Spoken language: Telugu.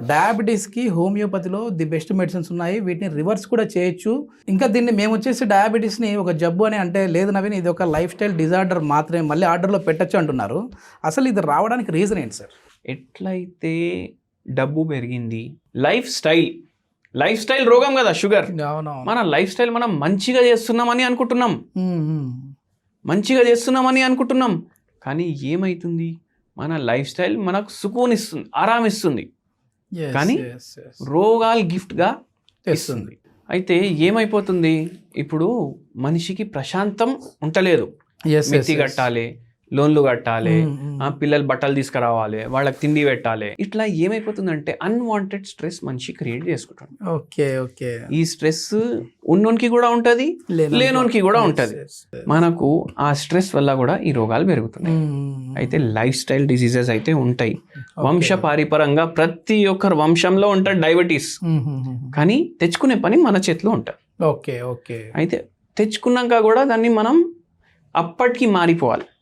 డయాబెటీస్కి హోమియోపతిలో ది బెస్ట్ మెడిసిన్స్ ఉన్నాయి. వీటిని రివర్స్ కూడా చేయొచ్చు. ఇంకా దీన్ని మేము వచ్చేసి డయాబెటీస్ని ఒక జబ్బు అని అంటే లేదు నవీన్, ఇది ఒక లైఫ్ స్టైల్ డిజార్డర్ మాత్రమే, మళ్ళీ ఆర్డర్లో పెట్టచ్చు అంటున్నారు. అసలు ఇది రావడానికి రీజన్ ఏంటి సార్? ఎట్లయితే డబ్బు పెరిగింది, లైఫ్ స్టైల్ రోగం కదా షుగర్. మన లైఫ్ స్టైల్ మనం మంచిగా చేస్తున్నామని అనుకుంటున్నాం, కానీ ఏమవుతుంది, మన లైఫ్ స్టైల్ మనకు సుకూన్ ఇస్తుంది, ఆరామిస్తుంది, కానీ రోగాలు గిఫ్ట్గా ఇస్తుంది. అయితే ఏమైపోతుంది, ఇప్పుడు మనిషికి ప్రశాంతం ఉంటలేదు. మెత్తి కట్టాలి, లోన్లు కట్టాలి, పిల్లలు బట్టలు తీసుకురావాలి, వాళ్ళకి తిండి పెట్టాలి. ఇట్లా ఏమైపోతుందంటే అన్వాంటెడ్ స్ట్రెస్ మనిషి క్రియేట్ చేసుకుంటాడు. ఓకే. ఈ స్ట్రెస్ ఉన్నోనికి కూడా ఉంటది, లేనోనికి కూడా ఉంటది. మనకు ఆ స్ట్రెస్ వల్ల కూడా ఈ రోగాలు పెరుగుతున్నాయి. అయితే లైఫ్ స్టైల్ డిసీజెస్ అయితే ఉంటాయి. వంశపారిపరంగా ప్రతి ఒక్కరు వంశంలో ఉంటారు డయాబెటీస్, కానీ తెచ్చుకునే పని మన చేతిలో ఉంటుంది. ఓకే. అయితే తెచ్చుకున్నాక కూడా దాన్ని మనం అప్పటికి మారిపోవాలి.